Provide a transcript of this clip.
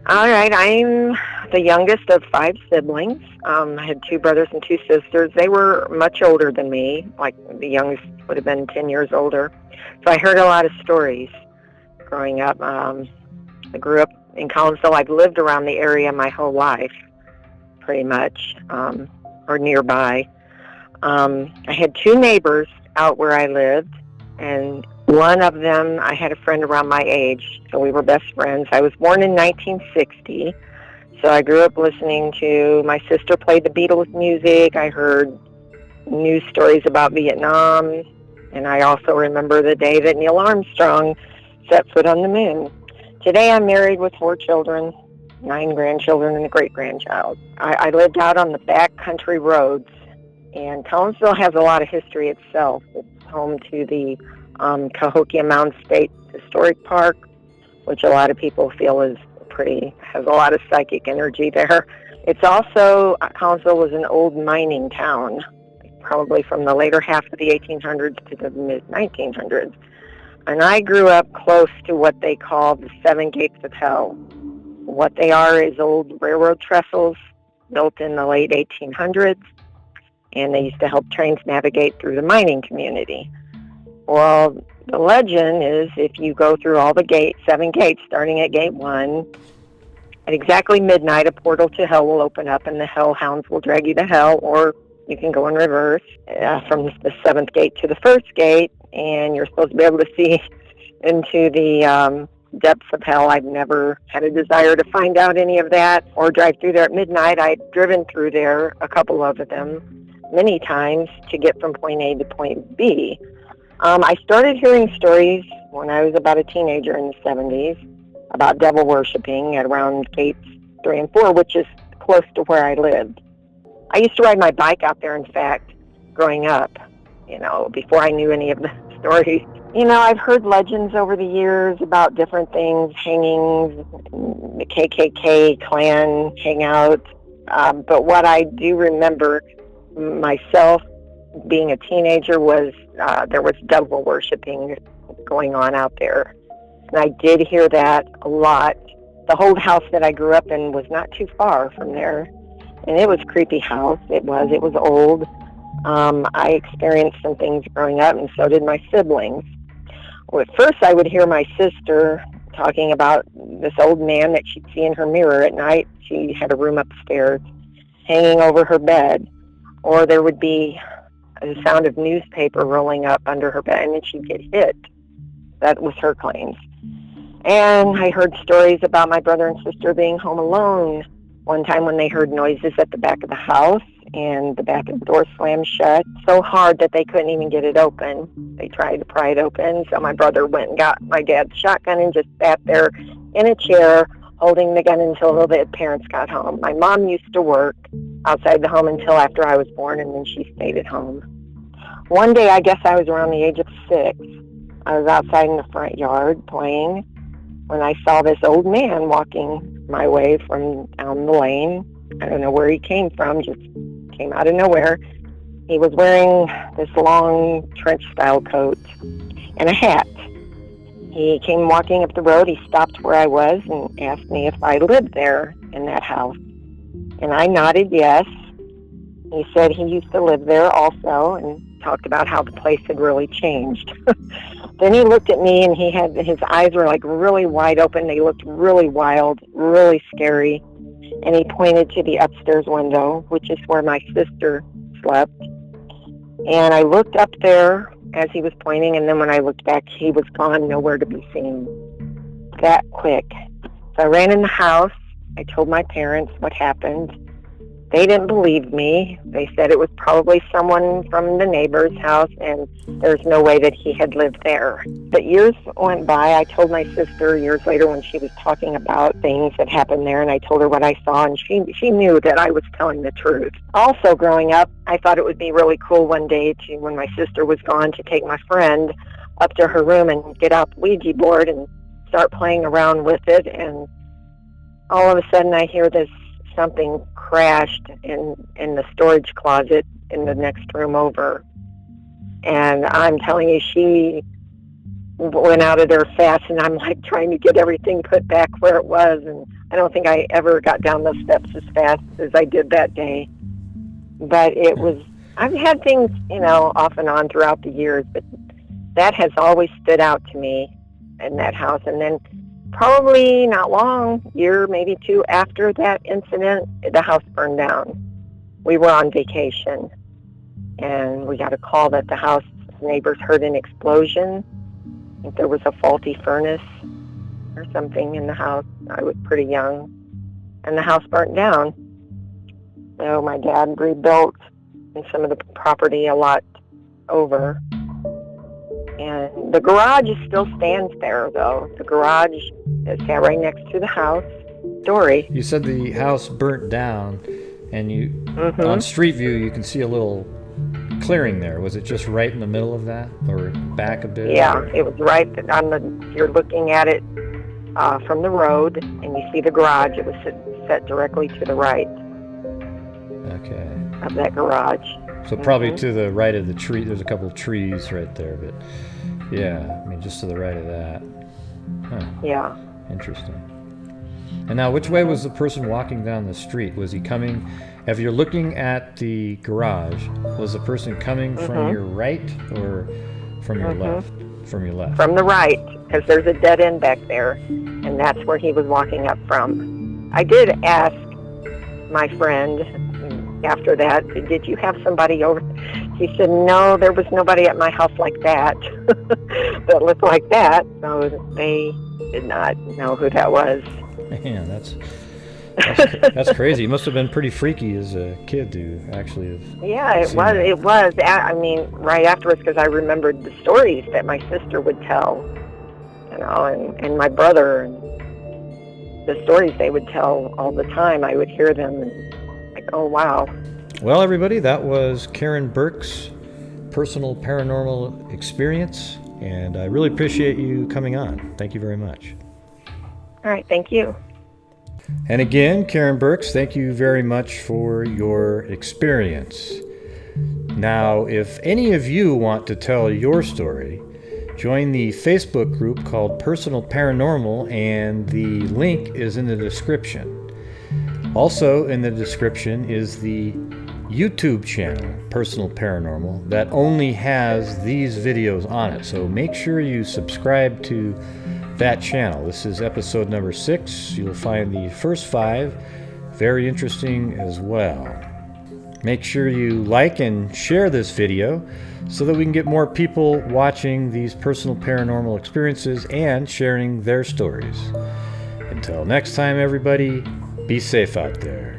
All right, I'm the youngest of five siblings. I had two brothers and two sisters. They were much older than me, like the youngest would have been 10 years older. So I heard a lot of stories growing up. I grew up in Collinsville. I've lived around the area my whole life, pretty much, or nearby. I had two neighbors out where I lived, and one of them, I had a friend around my age, so we were best friends. I was born in 1960, so I grew up listening to, my sister played the Beatles music. I heard news stories about Vietnam, and I also remember the day that Neil Armstrong set foot on the moon. Today I'm married with four children, nine grandchildren, and a great-grandchild. I lived out on the back country roads, and Collinsville has a lot of history itself. It's home to the Cahokia Mound State Historic Park, which a lot of people feel has a lot of psychic energy there. It's also, Collinsville was an old mining town, probably from the later half of the 1800s to the mid-1900s. And I grew up close to what they call the Seven Gates of Hell. What they are is old railroad trestles built in the late 1800s, and they used to help trains navigate through the mining community. Well, the legend is if you go through all the seven gates, starting at gate 1, at exactly midnight, a portal to hell will open up, and the hellhounds will drag you to hell, or you can go in reverse from the 7th gate to the 1st gate, and you're supposed to be able to see into the depths of hell. I've never had a desire to find out any of that or drive through there at midnight. I've driven through there, a couple of them, many times to get from point A to point B. I started hearing stories when I was about a teenager in the 70s about devil worshiping at around gates 3 and 4, which is close to where I lived. I used to ride my bike out there, in fact, growing up, before I knew any of the stories. I've heard legends over the years about different things, hangings, the KKK Klan hangout. But what I do remember myself being a teenager was there was devil worshiping going on out there. And I did hear that a lot. The old house that I grew up in was not too far from there. And it was a creepy house. It was old. I experienced some things growing up, and so did my siblings. Well, at first, I would hear my sister talking about this old man that she'd see in her mirror at night. She had a room upstairs hanging over her bed. Or there would be the sound of newspaper rolling up under her bed, and then she'd get hit. That was her claims. And I heard stories about my brother and sister being home alone one time when they heard noises at the back of the house, and the back of the door slammed shut so hard that they couldn't even get it open. They tried to pry it open, so my brother went and got my dad's shotgun and just sat there in a chair holding the gun until the parents got home. My mom used to work outside the home until after I was born, and then she stayed at home. One day, I guess I was around the age of 6, I was outside in the front yard playing when I saw this old man walking my way from down the lane. I don't know where he came from, just came out of nowhere. He was wearing this long trench-style coat and a hat. He came walking up the road. He stopped where I was and asked me if I lived there in that house. And I nodded yes. He said he used to live there also and talked about how the place had really changed. Then he looked at me, and his eyes were like really wide open. They looked really wild, really scary. And he pointed to the upstairs window, which is where my sister slept. And I looked up there as he was pointing, and then when I looked back, he was gone, nowhere to be seen. That quick. So I ran in the house. I told my parents what happened. They didn't believe me. They said it was probably someone from the neighbor's house, and there's no way that he had lived there. But years went by. I told my sister years later when she was talking about things that happened there, and I told her what I saw, and she knew that I was telling the truth. Also, growing up, I thought it would be really cool one day when my sister was gone, to take my friend up to her room and get out the Ouija board and start playing around with it. And all of a sudden, I hear something crashed in the storage closet in the next room over. And I'm telling you, she went out of there fast, and I'm like trying to get everything put back where it was. And I don't think I ever got down those steps as fast as I did that day. But it was, I've had things, off and on throughout the years, but that has always stood out to me in that house. And then probably not long, year, maybe two after that incident, the house burned down. We were on vacation, and we got a call that the house neighbors heard an explosion. I think there was a faulty furnace or something in the house. I was pretty young, and the house burnt down. So my dad rebuilt some of the property a lot over. And the garage still stands there, though. The garage is right next to the house. Story. You said the house burnt down, and on Street View you can see a little clearing there. Was it just right in the middle of that, or back a bit? Yeah, it was right on the. You're looking at it from the road, and you see the garage. It was set directly to the right. Okay. Of that garage. So probably to the right of the tree. There's a couple of trees right there, but yeah, I mean just to the right of that. Huh. Yeah. Interesting. And now, which way was the person walking down the street? Was he coming? If you're looking at the garage, was the person coming from your right or from your left? From your left. From the right, because there's a dead end back there, and that's where he was walking up from. I did ask my friend after that, did you have somebody over? He said, no, there was nobody at my house like that, that looked like that. So they did not know who that was. Man, that's crazy. It must have been pretty freaky as a kid to actually have. Yeah, it was. It was. I mean, right afterwards, because I remembered the stories that my sister would tell, and my brother, and the stories they would tell all the time. I would hear them and like, oh wow. Well, everybody, that was Karen Birks' Personal Paranormal Experience, and I really appreciate you coming on. Thank you very much. All right, thank you. And again, Karen Birks, thank you very much for your experience. Now, if any of you want to tell your story, join the Facebook group called Personal Paranormal, and the link is in the description. Also in the description is the YouTube channel, Personal Paranormal, that only has these videos on it. So make sure you subscribe to that channel. This is episode number 6. You'll find the first 5 very interesting as well. Make sure you like and share this video so that we can get more people watching these personal paranormal experiences and sharing their stories. Until next time, everybody, be safe out there.